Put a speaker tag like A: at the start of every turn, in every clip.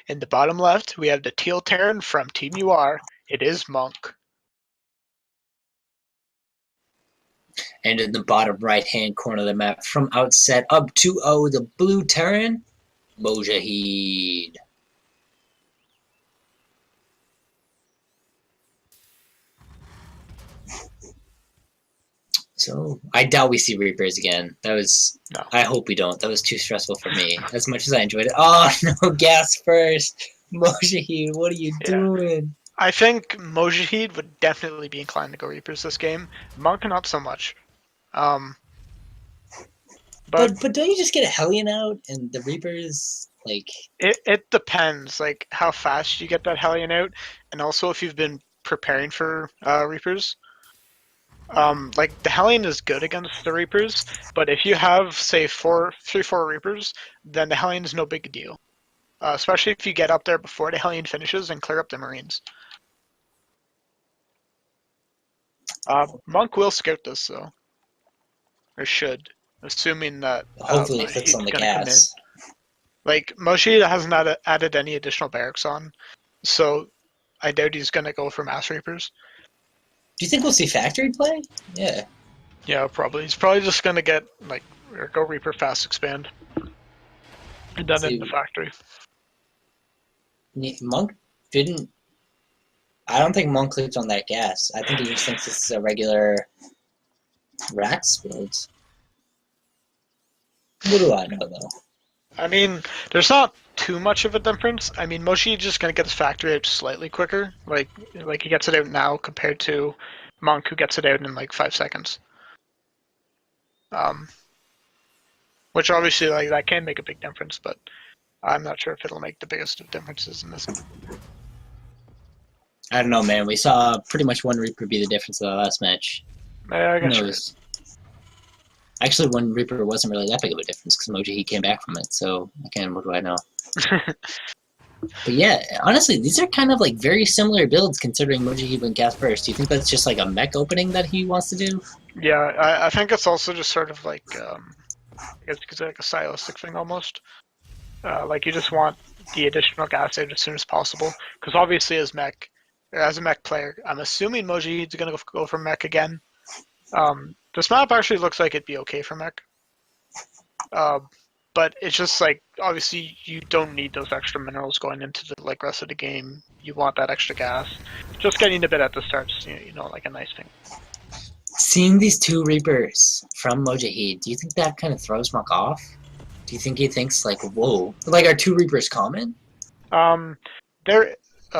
A: In the bottom left, we have the Teal Terran from Team UR. It is Monk.
B: And in the bottom right-hand corner of the map, from outset up 2-0, the blue Terran, MoWjAhEeD. So I doubt we see Reapers again. That was
A: No.
B: I hope we don't. That was too stressful for me. As much as I enjoyed it. Oh no, gas first. MoWjAhEeD, what are you doing?
A: I think MoWjAhEeD would definitely be inclined to go Reapers this game. Monk not so much.
B: But don't you just get a Hellion out and the Reapers like
A: it depends like how fast you get that Hellion out, and also if you've been preparing for Reapers. Like the Hellion is good against the Reapers, but if you have say 4 Reapers, then the Hellion is no big deal. Especially if you get up there before the Hellion finishes and clear up the Marines. Monk will scout this though, or should, assuming that
B: hopefully it clicks
A: he's
B: on the
A: gonna commit.
B: gas.
A: Like MoWjAhEeD hasn't added any additional barracks on, so I doubt he's gonna go for Mass Reapers.
B: Do you think we'll see factory play? Yeah.
A: Yeah, probably. He's probably just gonna get like or go Reaper fast expand, and then in the factory.
B: Monk didn't. I don't think Monk clicked on that gas. I think he just thinks this is a regular Rax build. What do I know though?
A: I mean, there's not too much of a difference. I mean, MoWjAhEed's just gonna get his factory out slightly quicker. Like he gets it out now compared to Monk, who gets it out in like 5 seconds. Which obviously like that can make a big difference, but I'm not sure if it'll make the biggest of differences in this.
B: I don't know, man. We saw pretty much one Reaper be the difference of the last match.
A: Yeah, I guess
B: Who knows? Actually, one Reaper wasn't really that big of a difference because MoWjAhEED came back from it. So again, what do I know? But yeah, honestly, these are kind of like very similar builds considering MoWjAhEED went gas first. Do you think that's just like a mech opening that he wants to do?
A: Yeah, I think it's also just sort of like I guess you could say like a stylistic thing almost. Like you just want the additional gas out as soon as possible, because obviously as a mech player, I'm assuming MoWjAhEED's gonna go for mech again. This map actually looks like it'd be okay for mech. But it's just like obviously you don't need those extra minerals going into the like rest of the game. You want that extra gas. Just getting a bit at the start's like a nice thing.
B: Seeing these two Reapers from MoWjAhEED, do you think that kind of throws Monk off? Do you think he thinks like, whoa, like are two Reapers common?
A: There,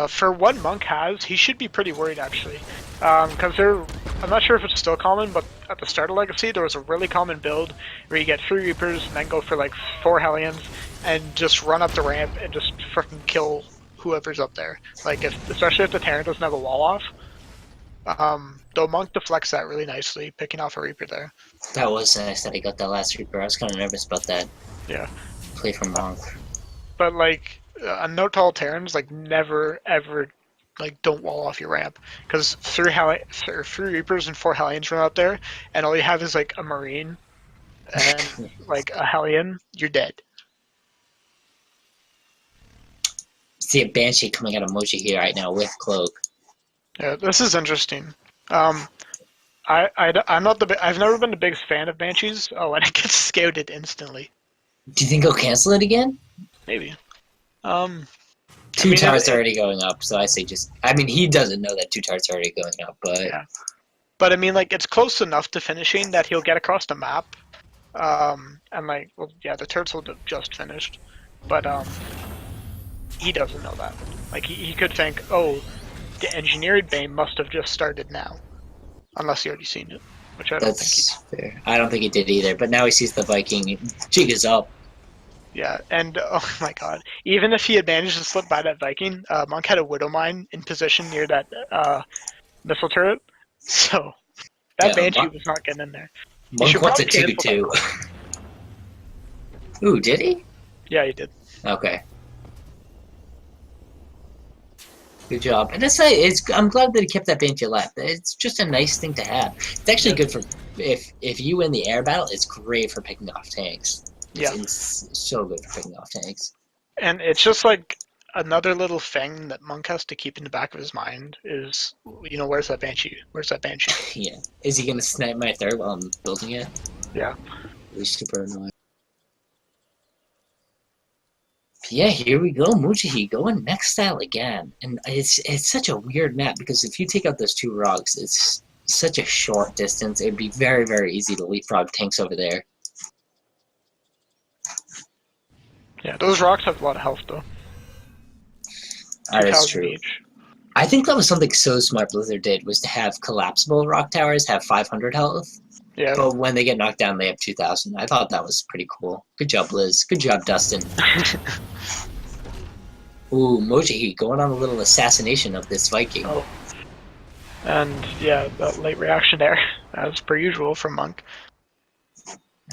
A: for what Monk has, he should be pretty worried actually, because I'm not sure if it's still common, but at the start of Legacy, there was a really common build where you get 3 Reapers and then go for like 4 Hellions and just run up the ramp and just freaking kill whoever's up there. Like especially if the Terran doesn't have a wall off. Though Monk deflects that really nicely, picking off a Reaper there.
B: That was nice that he got that last Reaper. I was kind of nervous about that.
A: Yeah.
B: Play from Monk.
A: But like, a note to all Terrans, like never ever like don't wall off your ramp, because 3 Reapers and 4 Hellions run out there, and all you have is like a Marine and like a Hellion, you're dead.
B: See a Banshee coming out of MoWjAhEED right now with Cloak.
A: Yeah, this is interesting. I'm not I've never been the biggest fan of Banshees. Oh, and it gets scouted instantly.
B: Do you think he'll cancel it again?
A: Maybe.
B: Two turrets are already going up, so I say just. I mean, he doesn't know that 2 turrets are already going up, but.
A: Yeah. But I mean, like, it's close enough to finishing that he'll get across the map. And like, well, yeah, the turrets will have just finished. But, he doesn't know that. Like, he could think, oh, the engineered Bane must have just started now. Unless he already seen it, which I don't think he did.
B: Fair. I don't think he did either, but now he sees the Viking. Jig is up.
A: Yeah, and oh my god. Even if he had managed to slip by that Viking, Monk had a Widow Mine in position near that missile turret. So, that Banshee was not getting in there.
B: Monk wants a 2v2. Ooh, did he?
A: Yeah, he did.
B: Okay. Good job. And I'm glad that he kept that Banshee alive. It's just a nice thing to have. It's actually good for if you win the air battle. It's great for picking off tanks. It's so good for picking off tanks.
A: And it's just like another little thing that Monk has to keep in the back of his mind is, where's that Banshee? Where's that Banshee?
B: Yeah. Is he gonna snipe my third while I'm building it?
A: Yeah.
B: Really super annoying. Yeah, here we go, MoWjAhEeD going next style again, and it's such a weird map because if you take out those 2 rocks, it's such a short distance. It'd be very, very easy to leapfrog tanks over there.
A: Yeah, those rocks have a lot of health though.
B: That is
A: 2,000
B: true.
A: each.
B: I think that was something so smart Blizzard did, was to have collapsible rock towers have 500 health,
A: Yeah.
B: but when they get knocked down, they have 2,000. I thought that was pretty cool. Good job, Blizz. Good job, Dustin. Ooh, MoWjAhEeD going on a little assassination of this Viking.
A: Oh. And yeah, that late reaction there, as per usual from Monk.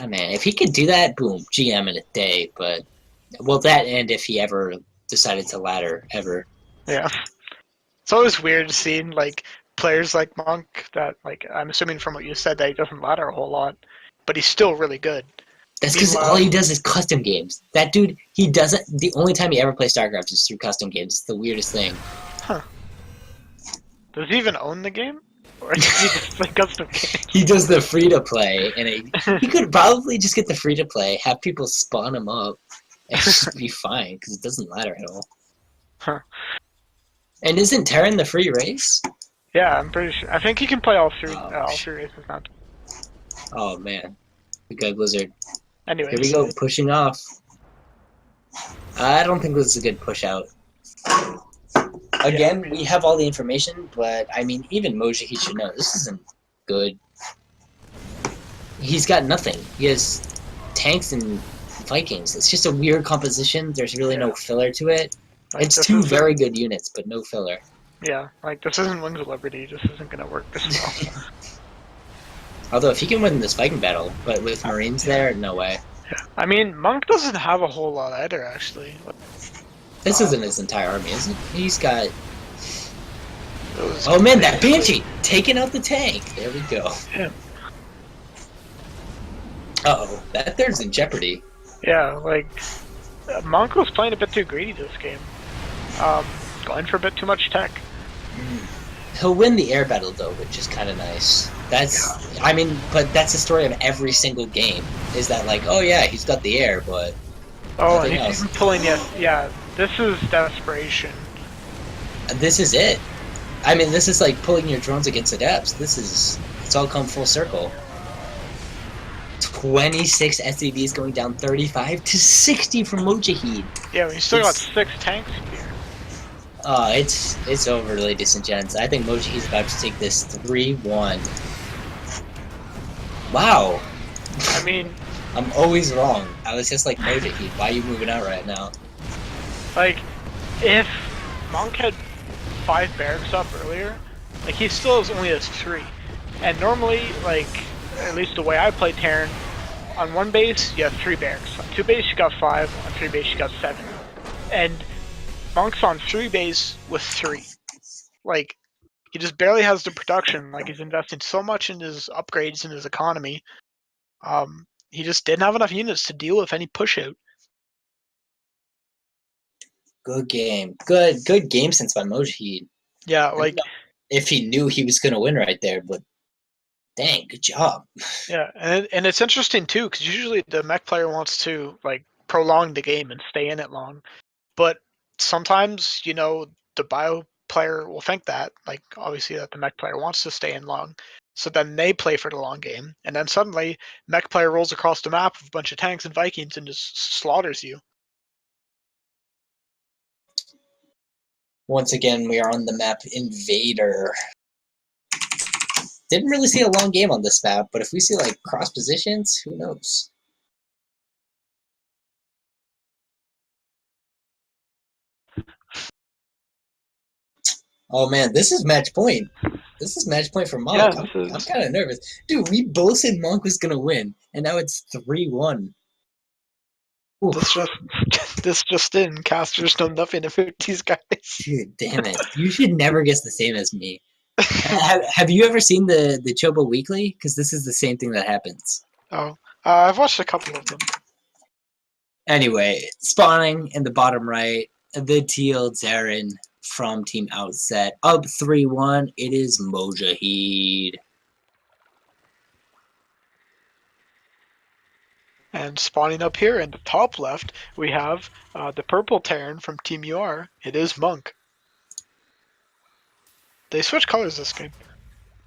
B: Oh man, if he could do that, boom, GM in a day, but... Well, that and if he ever decided to ladder, ever.
A: Yeah. It's always weird seeing, like, players like Monk that, like, I'm assuming from what you said that he doesn't ladder a whole lot, but he's still really good.
B: That's because
A: Meanwhile-
B: all he does is custom games. That dude, he doesn't... The only time he ever plays StarCraft is through custom games. It's the weirdest thing.
A: Huh. Does he even own the game? Or does he just play custom games?
B: He does the free-to-play, and he could probably just get the free-to-play, have people spawn him up, and just be fine, because it doesn't matter at all.
A: Huh.
B: And isn't Terran the free race?
A: Yeah, I'm pretty sure. I think he can play all three
B: Oh,
A: races now.
B: Oh, man. Good Blizzard.
A: Anyways.
B: Here we go, pushing off. I don't think this is a good push out. Again, we have all the information, but I mean, even MoWjAhEeD should know this isn't good. He's got nothing. He has tanks and Vikings. It's just a weird composition. There's really no filler to it.
A: Like,
B: It's
A: this
B: 2
A: isn't-
B: very good units, but no filler.
A: Yeah, like, this isn't Wings of Liberty. This isn't gonna work this well.
B: Although, if he can win this Viking battle, but with Marines there, no way.
A: Yeah. I mean, Monk doesn't have a whole lot either, actually.
B: This isn't his entire army, is it? He's got...
A: Those
B: Oh man, that Banshee! Taking out the tank! There we go.
A: Yeah.
B: Uh-oh, that third's in jeopardy.
A: Yeah, like, Monk was playing a bit too greedy this game. Going for a bit too much tech.
B: He'll win the air battle though, which is kind of nice. That's, I mean, but that's the story of every single game. Is that like, oh yeah, he's got the air, but
A: Oh,
B: nothing
A: and he's even pulling it. Yeah, this is desperation.
B: this is it. I mean, this is like pulling your drones against the depths. This is, it's all come full circle. 26 SCVs going down 35 to 60 from MoWjAhEeD.
A: Yeah, we still got 6 tanks here.
B: It's over, ladies and gents. I think MoWjAhEED's about to take this 3-1. Wow.
A: I mean,
B: I'm always wrong. I was just like, MoWjAhEED, why are you moving out right now?
A: like, if Monk had 5 barracks up earlier, like, he still only has 3. And normally, like, at least the way I play Terran, on one base you have 3 barracks. On 2 base you got 5. On 3 base you got 7. And Monk's on 3 base with 3. Like, he just barely has the production. Like, he's investing so much in his upgrades and his economy. He just didn't have enough units to deal with any push out.
B: Good game. Good game sense by MoWjAhEED.
A: Yeah, like,
B: If he knew he was going to win right there, but dang, good job.
A: yeah, and it's interesting too, because usually the mech player wants to, like, prolong the game and stay in it long. But sometimes, the bio player will think that, like, obviously that the mech player wants to stay in long. So then they play for the long game, and then suddenly mech player rolls across the map with a bunch of tanks and Vikings and just slaughters you.
B: Once again, we are on the map Invader. Didn't really see a long game on this map, but if we see like cross positions, who knows? Oh man, this is match point. This is match point for Monk.
A: Yeah,
B: I'm kind of nervous. Dude, we both said Monk was going to win, and now it's 3-1.
A: This just in. Casters know nothing about these guys.
B: Dude, damn it. You should never guess the same as me. have you ever seen the Chobo Weekly? Because this is the same thing that happens.
A: Oh, I've watched a couple of them.
B: Anyway, spawning in the bottom right. the teal Zaren from Team Outset. Up 3-1, it is MoWjAhEeD.
A: And spawning up here in the top left, we have the purple Terran from Team UR. It is Monk. They switch colors this game.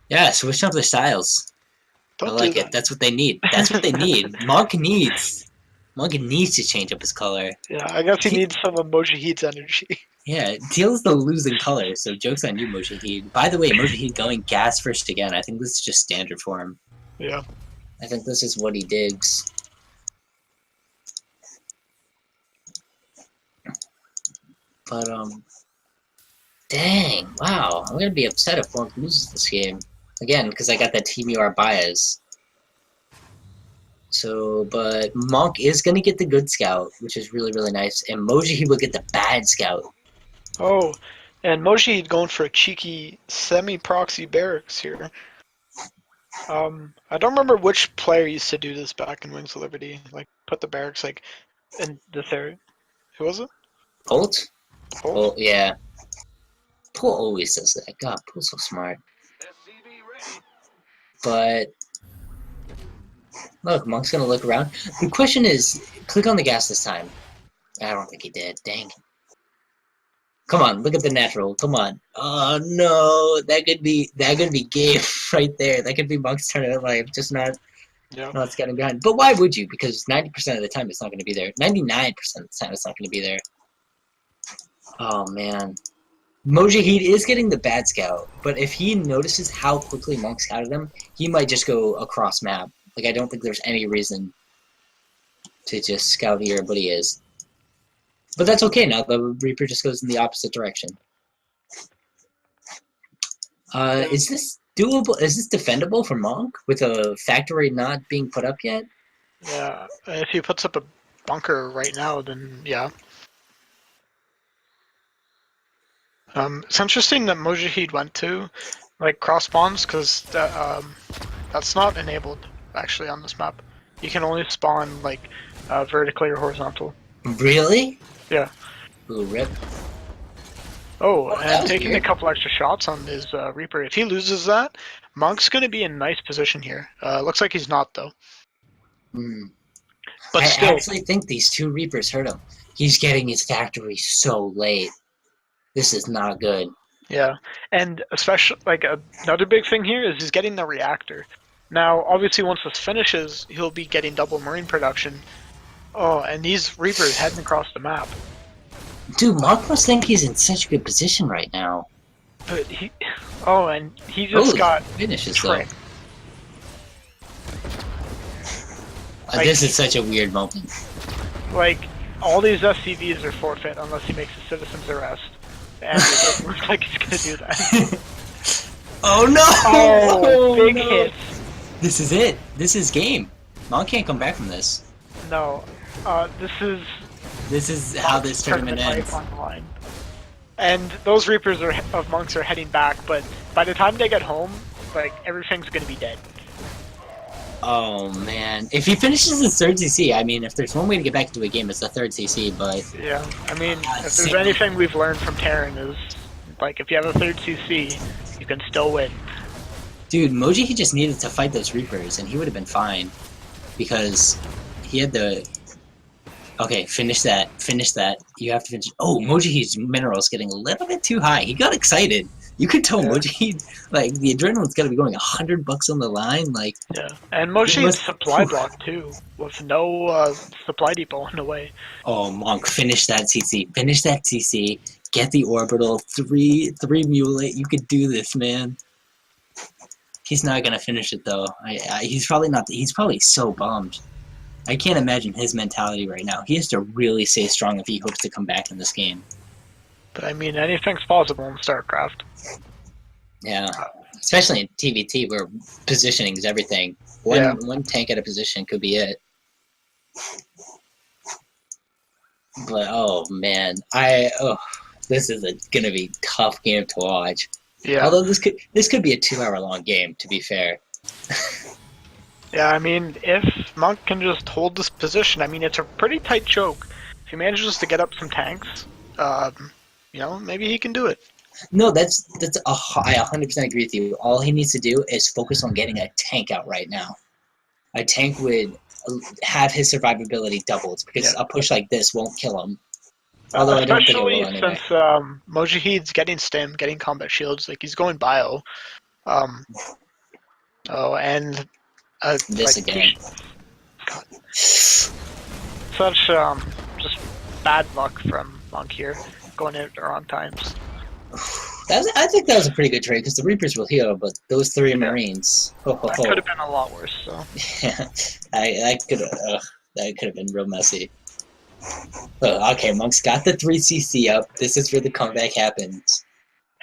B: Yeah, switch up their styles. I
A: Don't
B: like
A: do
B: it.
A: that.
B: That's what they need. That's what they need. Monk needs to change up his color.
A: Yeah, I guess he needs some of MoWjAhEED's energy.
B: Yeah, teal's the losing color, so joke's on you, MoWjAhEeD. By the way, MoWjAhEeD going gas first again. I think this is just standard for him.
A: Yeah.
B: I think this is what he digs. But, dang, wow. I'm gonna be upset if Monk loses this game. Again, because I got that Team UR bias. So, but Monk is gonna get the good scout, which is really, really nice. And MoWjAhEeD will get the bad scout.
A: Oh, and MoWjAhEED going for a cheeky semi-proxy barracks here. I don't remember which player used to do this back in Wings of Liberty. Like, put the barracks, like, in this area. Who was it?
B: Polt?
A: Holt?
B: Polt, yeah. Polt always does that. God, Polt's so smart. But look, Monk's gonna look around. The question is, click on the gas this time. I don't think he did. Dang. Come on, look at the natural. Come on. Oh no, that could be game right there. That could be Monk's turn of life. Just not getting behind. But why would you? Because 90% of the time it's not gonna be there. 99% of the time it's not gonna be there. Oh man. MoWjAhEeD is getting the bad scout, but if he notices how quickly Monk scouted him, he might just go across map. Like, I don't think there's any reason to just scout here, but he is. But that's okay now. The Reaper just goes in the opposite direction. Is this doable? Is this defendable for Monk with a factory not being put up yet?
A: Yeah, if he puts up a bunker right now, then yeah. It's interesting that MoWjAhEeD went to like cross spawns because that's not enabled actually on this map. You can only spawn like vertically or horizontal.
B: Really?
A: Yeah.
B: Ooh, rip.
A: Oh, and taking
B: weird.
A: a couple extra shots on his Reaper. If he loses that, Monk's gonna be in nice position here. Looks like he's not though.
B: Hmm.
A: But
B: I
A: still,
B: actually think these two Reapers hurt him. He's getting his factory so late. This is not good.
A: yeah, and especially like another big thing here is he's getting the reactor. Now, obviously, once this finishes, he'll be getting double marine production. Oh, and these Reapers heading across the map.
B: Dude, Monk must think he's in such a good position right now.
A: But he, oh, and he just got
B: finishes
A: tricked.
B: Though. This is such a weird moment.
A: Like, all these SCVs are forfeit unless he makes a citizen's arrest. And it doesn't look like he's gonna do that.
B: Oh no!
A: Oh, big
B: no.
A: hits.
B: This is it. This is game. Monk can't come back from this.
A: No,
B: this is how this tournament ends.
A: On the line. And those Reapers of Monks are heading back, but by the time they get home, like, everything's gonna be dead.
B: Oh man. If he finishes his third CC, I mean, if there's one way to get back into a game, it's the third CC, but...
A: Yeah, I mean, if there's anything we've learned from Terran is, like, if you have a third CC, you can still win.
B: Dude, MoWjAhEeD just needed to fight those Reapers, and he would have been fine. Because he had the... Okay, finish that. Finish that. You have to finish... Oh, MoWjAhEED's mineral is getting a little bit too high. He got excited. You could tell MoWjAhEeD, like, the adrenaline's gotta be going $100 on the line, like...
A: Yeah, and MoWjAhEED's supply block, too, with no supply depot on the way.
B: Oh, Monk, finish that CC. Finish that CC. Get the orbital. Three mulate. You could do this, man. He's not gonna finish it, though. He's probably not... He's probably so bummed. I can't imagine his mentality right now. He has to really stay strong if he hopes to come back in this game.
A: But I mean, anything's possible in StarCraft.
B: Yeah, especially in TVT where positioning is everything. One tank at a position could be it. But oh man, this is gonna be a tough game to watch.
A: Yeah.
B: Although this could be a 2-hour long game, to be fair.
A: Yeah, I mean, if Monk can just hold this position, I mean, it's a pretty tight choke. If he manages to get up some tanks, maybe he can do it.
B: No, I 100% agree with you. All he needs to do is focus on getting a tank out right now. A tank would have his survivability doubled because
A: Yeah.
B: a push like this won't kill him. Although I don't think it will
A: Especially
B: anyway.
A: since MoWjAhEED's getting stim, getting combat shields, like he's going bio. Um, and
B: This again.
A: God, such just bad luck from Monk here, going in at the wrong times.
B: I think that was a pretty good trade because the Reapers will heal, but those 3 Marines. Ho, ho,
A: That
B: ho.
A: could have been a lot worse. So
B: that could have been real messy. Okay, Monk's got the 3CC up. This is where the comeback happens.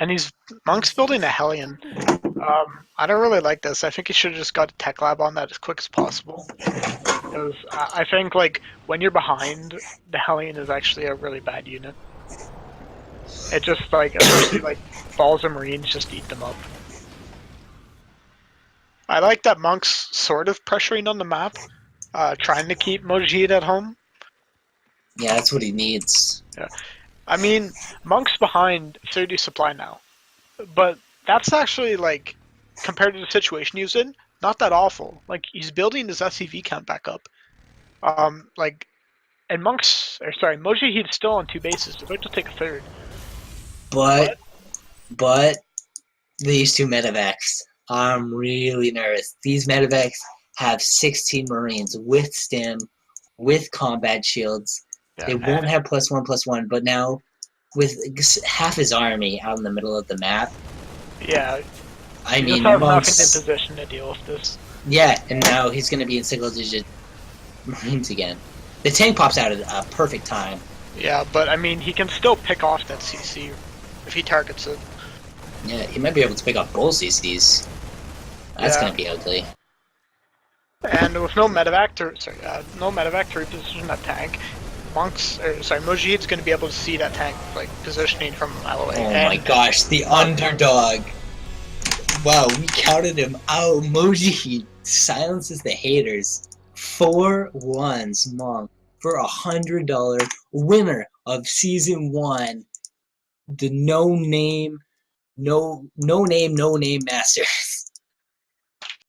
A: and Monk's building a Hellion. I don't really like this. I think he should have just got a tech lab on that as quick as possible. Because I think like when you're behind, the Hellion is actually a really bad unit. It just like especially like balls of Marines just eat them up. I like that Monk's sort of pressuring on the map, trying to keep MoWjAhEeD at home.
B: Yeah, that's what he needs.
A: Yeah. I mean, Monk's behind 30 supply now, but that's actually like compared to the situation he was in, not that awful. Like he's building his SCV count back up. And MoWjAhEED's still on 2 bases. They're about to take a third.
B: But these 2 medevacs, I'm really nervous. These medevacs have 16 Marines with stim, with combat shields.
A: Yeah,
B: they won't have +1/+1, but now with half his army out in the middle of the map.
A: Yeah.
B: I mean,
A: just has
B: Monk's
A: nothing in position to deal with this.
B: Yeah, and now he's going to be in single-digit Marines again. The tank pops out at a perfect time.
A: Yeah, but I mean, he can still pick off that CC if he targets it.
B: Yeah, he might be able to pick off both CCs. That's
A: Yeah.
B: going to be ugly.
A: And with no medevac to reposition that tank, MoWjAHEED's going to be able to see that tank like positioning from a mile away.
B: Oh my gosh, the underdog. Wow, we counted him out. MoWjAhEeD silences the haters. 4-1s, Monk, for $100 winner of season 1. The no name Masters.